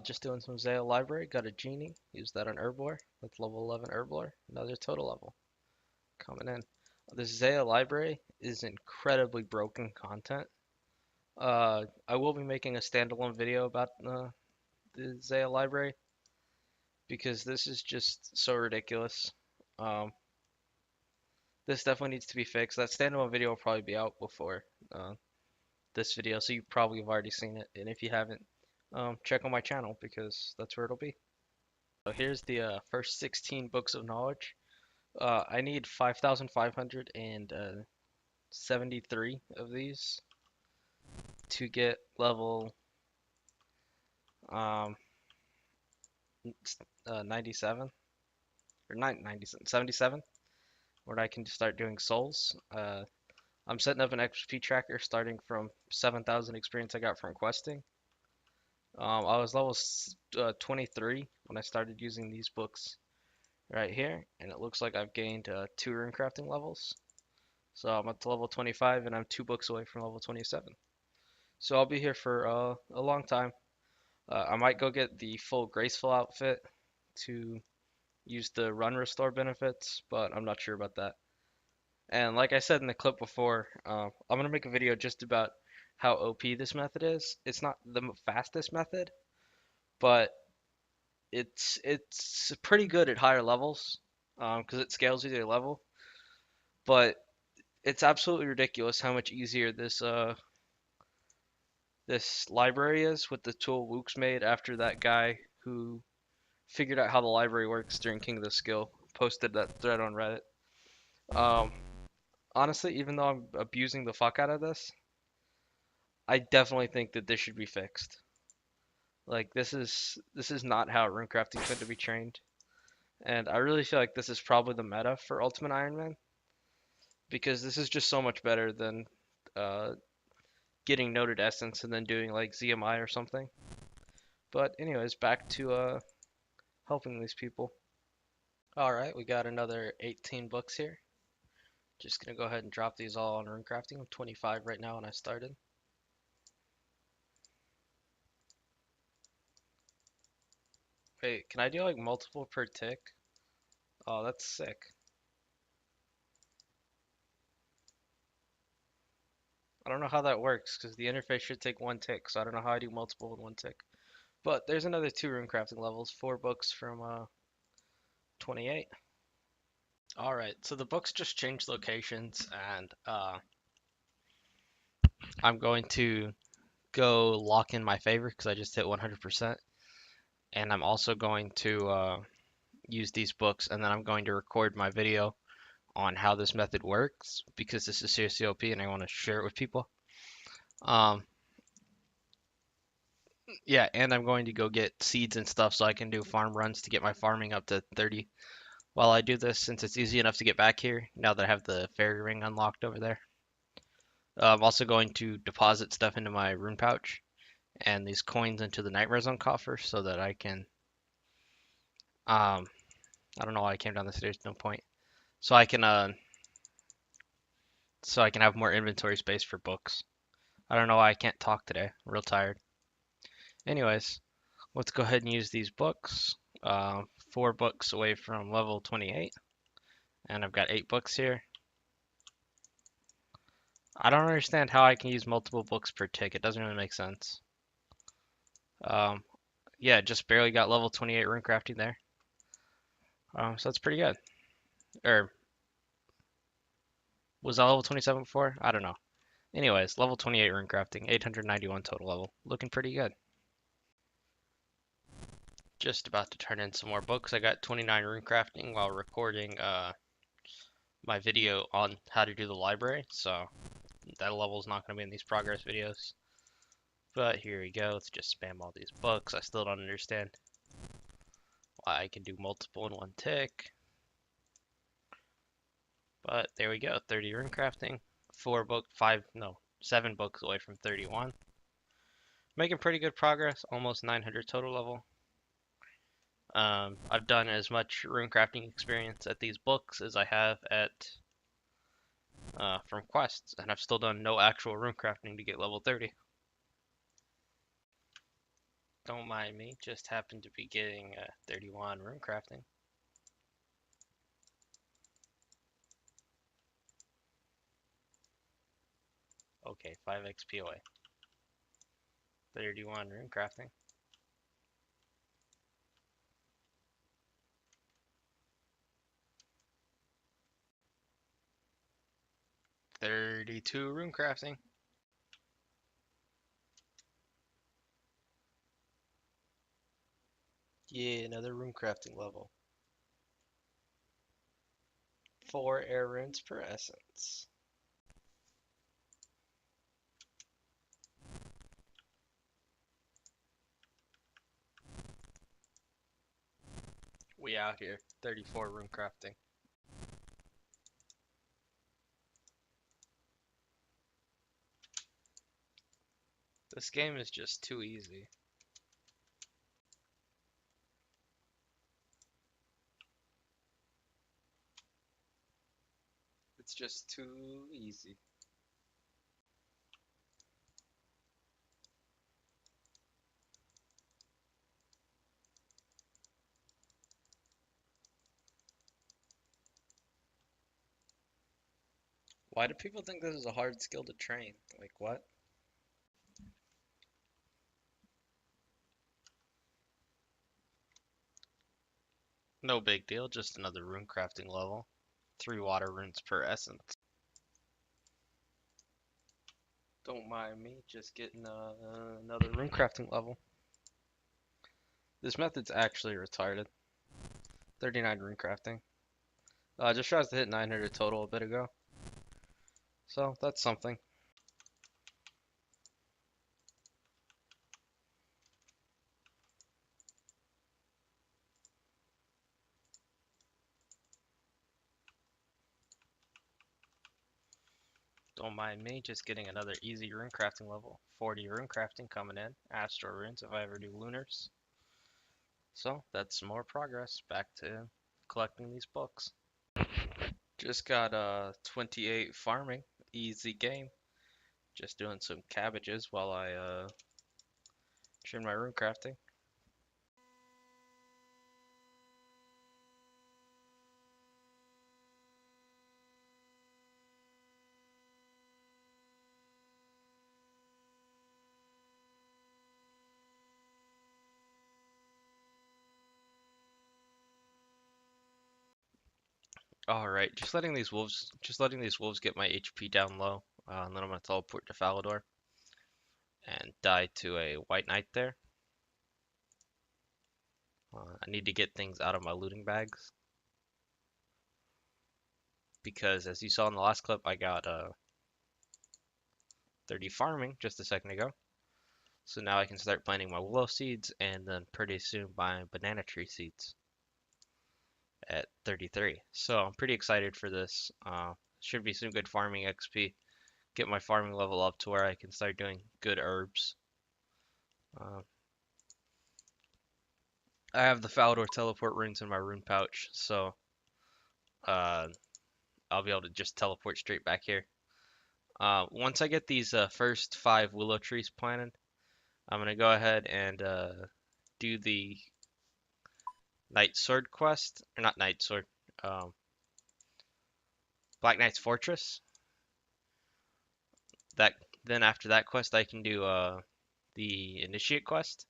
Just doing some Zaya library. Got a genie. Use that on Herblore. That's level 11 Herblore. Another total level coming in. This Zaya library is incredibly broken content. I will be making a standalone video about the Zaya library because this is just so ridiculous. Um, this definitely needs to be fixed. That standalone video will probably be out before uh, this video, so you probably have already seen it. And if you haven't, check on my channel because that's where it'll be. So here's the first 16 books of knowledge. I need 5,573 of these to get level um, 97 or 97, 77, where I can start doing souls. I'm setting up an XP tracker starting from 7,000 experience I got from questing. I was level 23 when I started using these books right here, and it looks like I've gained 2 rune crafting levels. So I'm up to level 25, and I'm 2 books away from level 27. So I'll be here for a long time. I might go get the full graceful outfit to use the run restore benefits, but I'm not sure about that. And like I said in the clip before, I'm gonna make a video just about how OP this method is. It's not the fastest method, but it's pretty good at higher levels because it scales with your level. But it's absolutely ridiculous how much easier this library is with the tool Luke's made after that guy who figured out how the library works during King of the Skill posted that thread on Reddit. Um, Honestly, even though I'm abusing the fuck out of this, I definitely think that this should be fixed. Like this is not how runecrafting is meant to be trained, and I really feel like this is probably the meta for Ultimate Iron Man because this is just so much better than uh, getting noted essence and then doing like ZMI or something. But anyways, back to helping these people. All right, we got another 18 books here. Just gonna go ahead and drop these all on runecrafting. I'm 25 right now, and I started. Wait, can I do like multiple per tick? Oh, that's sick. I don't know how that works because the interface should take 1 tick, so I don't know how I do multiple in 1 tick. But there's another 2 rune crafting levels, 4 books from 28. Alright, so the books just changed locations, and I'm going to go lock in my favorite because I just hit 100%. And I'm also going to use these books, and then I'm going to record my video on how this method works because this is seriously OP and I want to share it with people. Um, yeah, and I'm going to go get seeds and stuff so I can do farm runs to get my farming up to 30 while I do this, since it's easy enough to get back here now that I have the fairy ring unlocked over there. I'm also going to deposit stuff into my rune pouch and these coins into the Nightmare Zone coffer so that I can, I don't know why I came down the stairs, no point. So I can have more inventory space for books. I don't know why I can't talk today. I'm real tired. Anyways, let's go ahead and use these books. 4 books away from level 28, and I've got 8 books here. I don't understand how I can use multiple books per tick. It doesn't really make sense. Um, yeah, just barely got level 28 rune crafting there. So that's pretty good. Or was I level 27 before? I don't know. Anyways, level 28 rune crafting, 891 total level. Looking pretty good. Just about to turn in some more books. I got 29 rune crafting while recording my video on how to do the library, so that level is not going to be in these progress videos. But here we go. Let's just spam all these books. I still don't understand why I can do multiple in 1 tick. But there we go. 30 rune crafting. 7 books away from 31. Making pretty good progress. Almost 900 total level. I've done as much rune crafting experience at these books as I have at from quests, and I've still done no actual rune crafting to get level 30. Don't mind me, just happened to be getting 31 room crafting. Okay, 5 XP away. 31 room crafting. $32 room crafting. Yeah, another room crafting level. 4 air runes per essence. We out here. 34 room crafting. This game is just too easy. It's just too easy. Why do people think this is a hard skill to train? Like, what? No big deal, just another rune crafting level. 3 water runes per essence. Don't mind me, just getting another rune crafting level. This method's actually retarded. 39 rune crafting. Just tries to hit 900 total a bit ago. So, that's something. Don't mind me, just getting another easy rune crafting level. 40 rune crafting coming in. Astro runes if I ever do lunars. So, that's more progress. Back to collecting these books. Just got 28 farming. Easy game. Just doing some cabbages while I trim my rune crafting. All right, just letting these wolves get my HP down low, and then I'm gonna teleport to Falador and die to a white knight there. I need to get things out of my looting bags because, as you saw in the last clip, I got 30 farming just a second ago. So now I can start planting my willow seeds and then pretty soon my banana tree seeds at 33. So I'm pretty excited for this. Should be some good farming XP. Get my farming level up to where I can start doing good herbs. Uh, I have the Falador teleport runes in my rune pouch, so uh, I'll be able to just teleport straight back here. Once I get these first 5 willow trees planted, I'm gonna go ahead and do the Knight Sword quest, or not Knight Sword, um, Black Knight's Fortress. That then after that quest, I can do the Initiate quest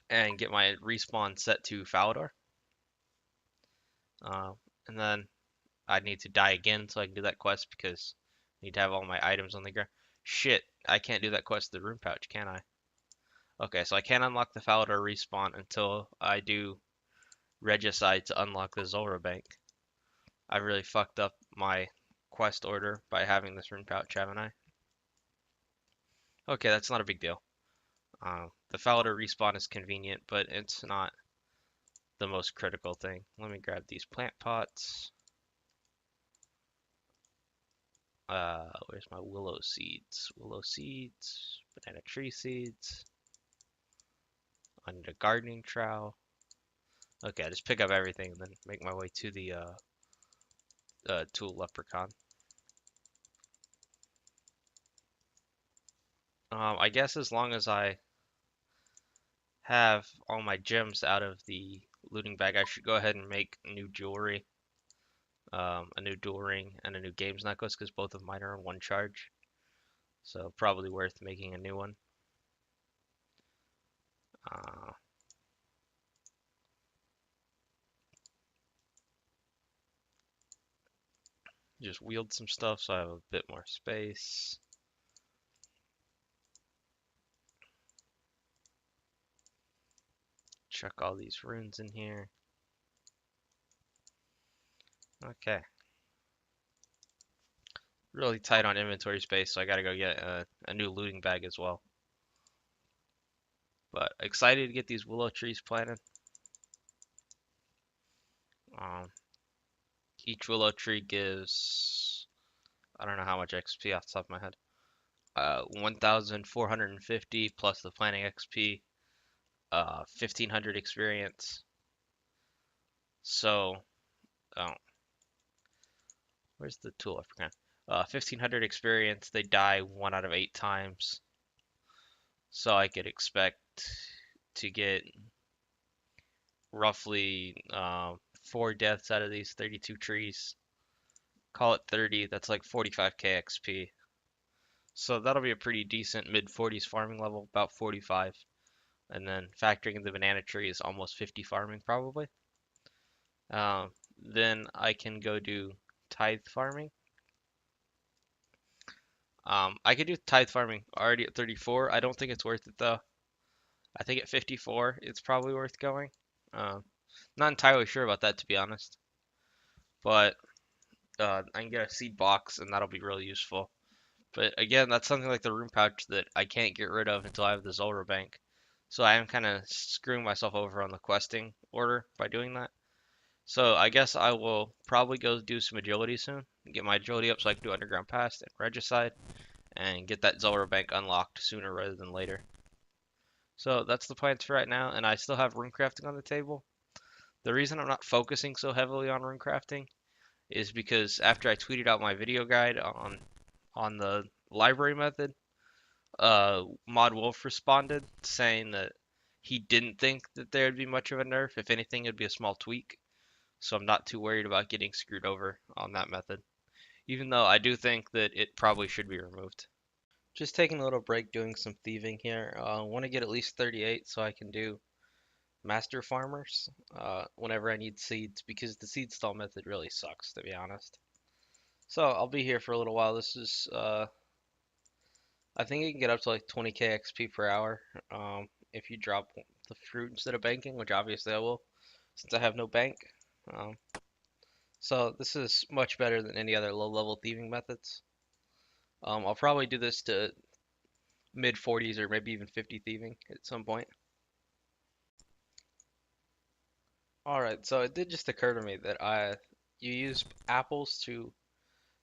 and get my respawn set to Falador. Uh, and then I need to die again so I can do that quest because I need to have all my items on the ground. Shit, I can't do that quest with the rune pouch, can I? Okay, so I can't unlock the Falador respawn until I do Regicide to unlock the Zulrah Bank. I really fucked up my quest order by having this rune pouch, haven't I? Okay, that's not a big deal. The Falador respawn is convenient, but it's not the most critical thing. Let me grab these plant pots. Where's my willow seeds? Willow seeds, banana tree seeds. I need a gardening trowel. Okay, I just pick up everything and then make my way to the tool leprechaun. I guess as long as I have all my gems out of the looting bag, I should go ahead and make new jewelry, a new dual ring, and a new games necklace because both of mine are on one charge. So probably worth making a new one. Uh, just wield some stuff so I have a bit more space. Chuck all these runes in here. Okay. Really tight on inventory space, so I gotta go get a new looting bag as well. But excited to get these willow trees planted. Um, each willow tree gives, I don't know how much XP off the top of my head. 1,450 plus the planting XP, 1,500 experience. So, oh, where's the tool? I forgot. 1,500 experience. They die 1 out of 8 times. So I could expect to get roughly 4 deaths out of these 32 trees. Call it 30. That's like 45k XP. So that'll be a pretty decent mid 40s farming level, about 45. And then factoring in the banana tree is almost 50 farming probably. Then I can go do tithe farming. I could do tithe farming already at 34. I don't think it's worth it though. I think at 54 it's probably worth going. Not entirely sure about that to be honest, but I can get a seed box and that'll be really useful. But again, that's something like the room pouch that I can't get rid of until I have the Zolra bank. So I am kind of screwing myself over on the questing order by doing that. So I guess I will probably go do some agility soon, get my agility up so I can do underground pass and regicide, and get that Zolra bank unlocked sooner rather than later. So that's the plans for right now, and I still have rune crafting on the table. The reason I'm not focusing so heavily on rune crafting is because after I tweeted out my video guide on the library method, Mod Wolf responded saying that he didn't think that there would be much of a nerf. If anything, it'd be a small tweak. So I'm not too worried about getting screwed over on that method. Even though I do think that it probably should be removed. Just taking a little break doing some thieving here. I want to get at least 38 so I can do master farmers whenever I need seeds because the seed stall method really sucks to be honest. So I'll be here for a little while. This is I think you can get up to like 20k XP per hour if you drop the fruit instead of banking, which obviously I will since I have no bank. Um, so this is much better than any other low level thieving methods. I'll probably do this to mid 40s or maybe even 50 thieving at some point. Alright, so it did just occur to me that you use apples to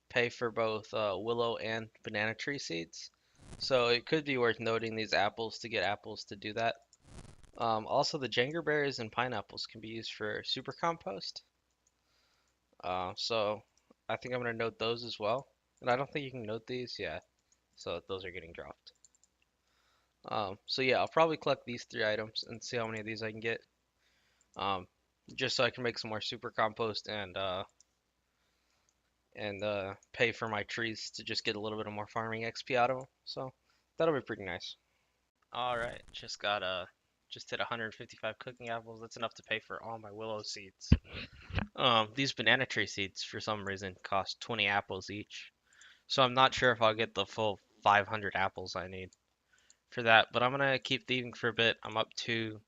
pay for both willow and banana tree seeds. So it could be worth noting these apples to get apples to do that. Also, the jangerberries and pineapples can be used for super compost. So I think I'm going to note those as well. And I don't think you can note these. Yeah, so those are getting dropped. So yeah, I'll probably collect these 3 items and see how many of these I can get. Um, just so I can make some more super compost and pay for my trees to just get a little bit of more farming XP out of them. So that'll be pretty nice. All right, just hit 155 cooking apples. That's enough to pay for all my willow seeds. These banana tree seeds for some reason cost 20 apples each. So I'm not sure if I'll get the full 500 apples I need for that, but I'm gonna keep thieving for a bit. I'm up to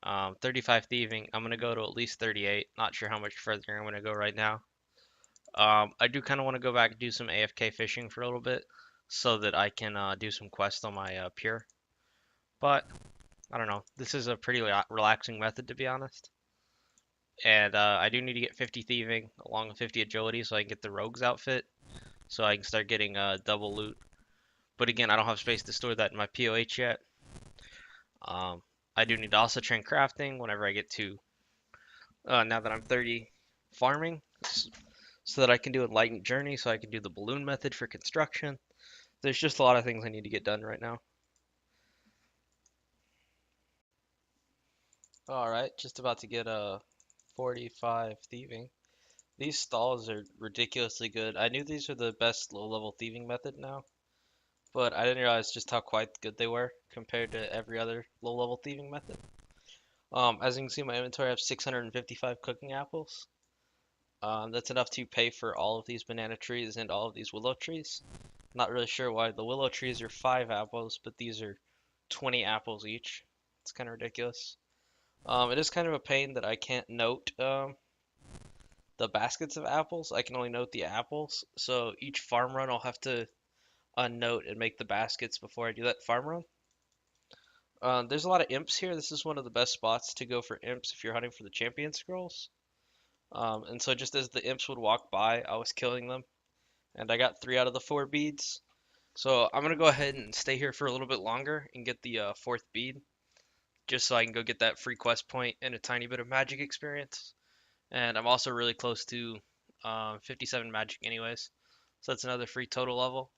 35 thieving. I'm gonna go to at least 38. Not sure how much further I'm gonna go right now. I do kind of want to go back and do some AFK fishing for a little bit so that I can do some quests on my pure. But I don't know. This is a pretty relaxing method to be honest. And I do need to get 50 thieving along with 50 agility so I can get the rogue's outfit so I can start getting double loot. But again, I don't have space to store that in my POH yet. Um, I do need to also train crafting whenever I get to now that I'm 30 farming so that I can do enlightened journey so I can do the balloon method for construction. There's just a lot of things I need to get done right now. Alright, just about to get a 45 thieving. These stalls are ridiculously good. I knew these were the best low-level thieving method now, but I didn't realize just how quite good they were compared to every other low-level thieving method. As you can see in my inventory, I have 655 cooking apples. That's enough to pay for all of these banana trees and all of these willow trees. Not really sure why the willow trees are 5 apples, but these are 20 apples each. It's kind of ridiculous. It is kind of a pain that I can't note the baskets of apples. I can only note the apples. So each farm run, I'll have to unnote and make the baskets before I do that farm run. There's a lot of imps here. This is one of the best spots to go for imps if you're hunting for the champion scrolls. And so just as the imps would walk by, I was killing them. And I got 3 out of the 4 beads. So I'm going to go ahead and stay here for a little bit longer and get the 4th bead. Just so I can go get that free quest point and a tiny bit of magic experience. And I'm also really close to 57 magic anyways. So that's another free total level.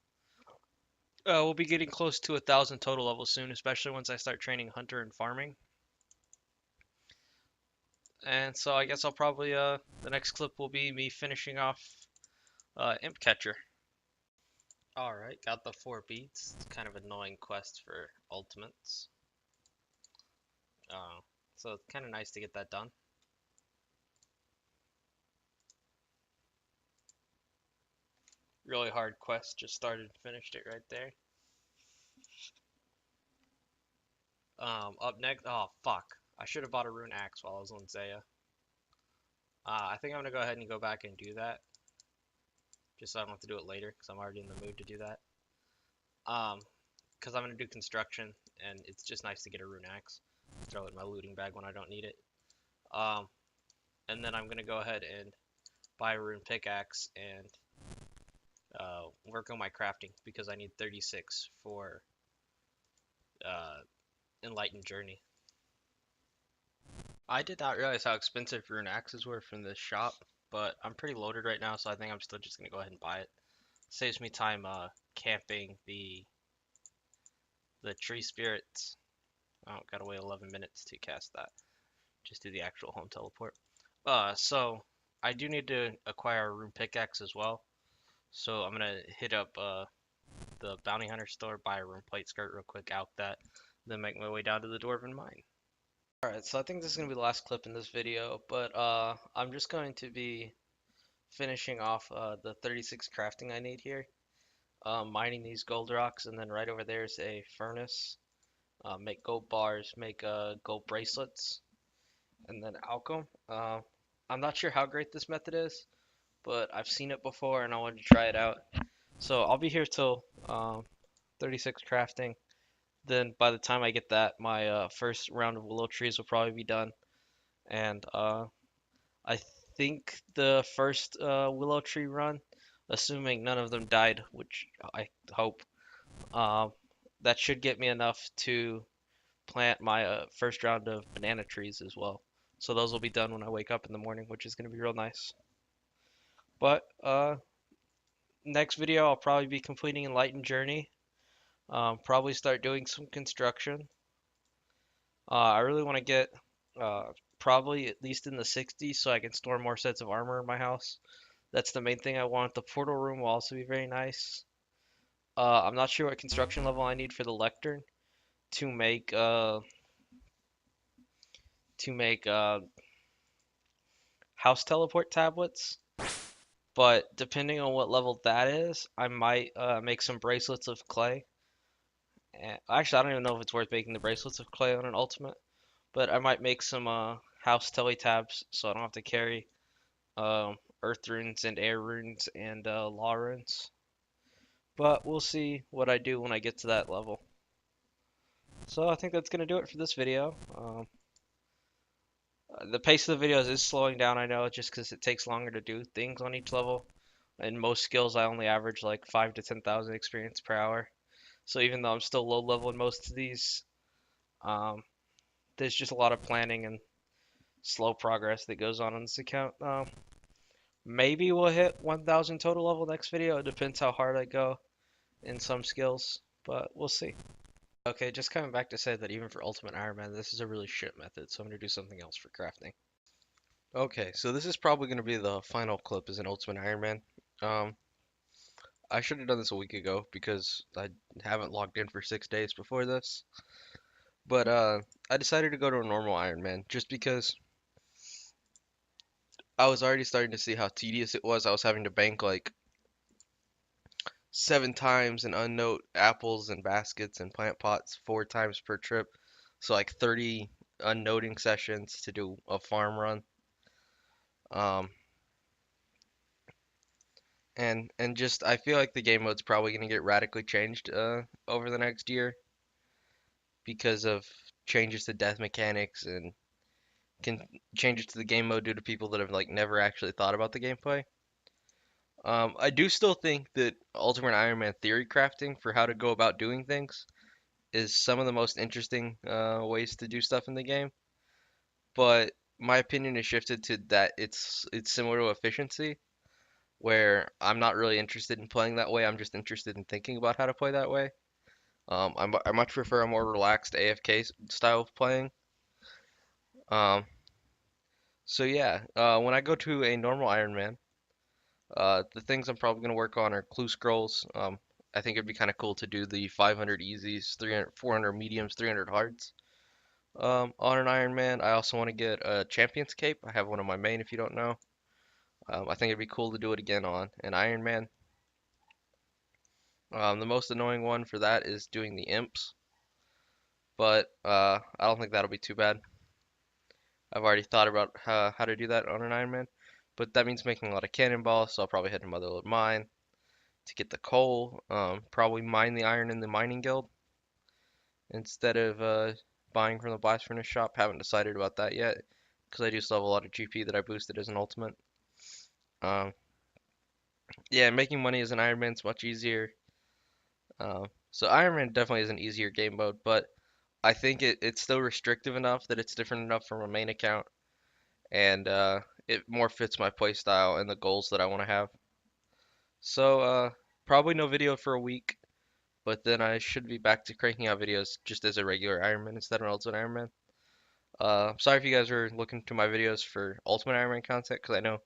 We'll be getting close to 1,000 total levels soon, especially once I start training hunter and farming. And so I guess I'll probably, the next clip will be me finishing off Imp Catcher. Alright, got the 4 beats. It's kind of annoying quest for ultimates. Uh, so it's kind of nice to get that done. Really hard quest, just started and finished it right there. Up next, oh fuck. I should have bought a rune axe while I was on Zaya. I think I'm gonna go ahead and go back and do that. Just so I don't have to do it later, because I'm already in the mood to do that. Because I'm gonna do construction, and it's just nice to get a rune axe. Throw it in my looting bag when I don't need it. Um, and then I'm gonna go ahead and buy a rune pickaxe and work on my crafting, because I need 36 for Enlightened Journey. I did not realize how expensive rune axes were from this shop, but I'm pretty loaded right now, so I think I'm still just gonna go ahead and buy it. Saves me time camping the tree spirits. Oh, gotta wait 11 minutes to cast that. Just do the actual home teleport. So I do need to acquire a rune pickaxe as well. So I'm gonna hit up the bounty hunter store, buy a rune plate skirt real quick, out that, then make my way down to the dwarven mine. Alright, so I think this is gonna be the last clip in this video, but I'm just going to be finishing off the 36 crafting I need here. Mining these gold rocks, and then right over there is a furnace. Make gold bars, make gold bracelets, and then alchem. I'm not sure how great this method is, but I've seen it before and I wanted to try it out. So I'll be here till 36 crafting. Then by the time I get that, my first round of willow trees will probably be done. And I think the first willow tree run, assuming none of them died, which I hope, um, that should get me enough to plant my first round of banana trees as well. So those will be done when I wake up in the morning, which is going to be real nice. But next video, I'll probably be completing Enlightened Journey. Probably start doing some construction. I really want to get probably at least in the 60s so I can store more sets of armor in my house. That's the main thing I want. The portal room will also be very nice. I'm not sure what construction level I need for the lectern to make house teleport tablets. But depending on what level that is, I might make some bracelets of clay. And, actually, I don't even know if it's worth making the bracelets of clay on an ultimate. But I might make some house tele tabs so I don't have to carry earth runes and air runes and law runes. But we'll see what I do when I get to that level. So I think that's going to do it for this video. The pace of the videos is slowing down, I know, just because it takes longer to do things on each level. In most skills, I only average like 5 to 10,000 experience per hour. So even though I'm still low level in most of these, um, there's just a lot of planning and slow progress that goes on this account. Maybe we'll hit 1,000 total level next video. It depends how hard I go in some skills, but we'll see. Okay, just coming back to say that even for Ultimate Iron Man, this is a really shit method, so I'm gonna do something else for crafting. Okay, so this is probably gonna be the final clip as an Ultimate Iron Man. Um, I should have done this a week ago because I haven't logged in for 6 days before this. But I decided to go to a normal Iron Man just because I was already starting to see how tedious it was. I was having to bank like 7 times and unnote apples and baskets and plant pots 4 times per trip. So like 30 unnoting sessions to do a farm run. Um, and just I feel like the game mode's probably gonna get radically changed over the next year because of changes to death mechanics and can changes to the game mode due to people that have like never actually thought about the gameplay. I do still think that Ultimate Iron Man theory crafting for how to go about doing things is some of the most interesting ways to do stuff in the game. But my opinion has shifted to that it's similar to efficiency, where I'm not really interested in playing that way. I'm just interested in thinking about how to play that way. I much prefer a more relaxed AFK style of playing. Um, so yeah, when I go to a normal Iron Man, the things I'm probably gonna work on are clue scrolls. I think it'd be kind of cool to do the 500 easies, 300, 400 mediums, 300 hards. On an Iron Man, I also want to get a Champion's Cape. I have one on my main if you don't know. I think it'd be cool to do it again on an Iron Man. The most annoying one for that is doing the imps, but I don't think that'll be too bad. I've already thought about how to do that on an Iron Man, but that means making a lot of cannonballs, so I'll probably head to Motherlode Mine to get the coal. Probably mine the iron in the mining guild instead of buying from the blast furnace shop. Haven't decided about that yet because I do still have a lot of GP that I boosted as an ultimate. Um, yeah, making money as an Iron Man's much easier. So Iron Man definitely is an easier game mode, but I think it's still restrictive enough that it's different enough from a main account, and it more fits my playstyle and the goals that I want to have. So probably no video for a week, but then I should be back to cranking out videos just as a regular Iron Man instead of an Ultimate Iron Man. Sorry if you guys are looking to my videos for Ultimate Iron Man content, because I know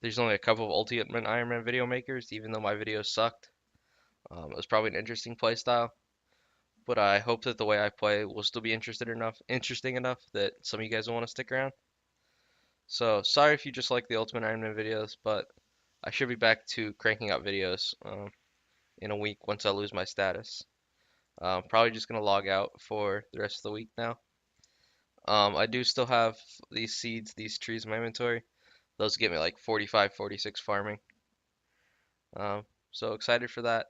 there's only a couple of Ultimate Iron Man video makers, even though my videos sucked. It was probably an interesting play style, but I hope that the way I play will still be interesting enough that some of you guys will want to stick around. So sorry if you just like the Ultimate Iron Man videos, but I should be back to cranking out videos in a week once I lose my status. Probably just gonna log out for the rest of the week now. I do still have these seeds, these trees in my inventory. Those get me like 45, 46 farming. So excited for that.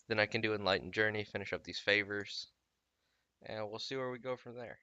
Then I can do Enlightened Journey, finish up these favors, and we'll see where we go from there.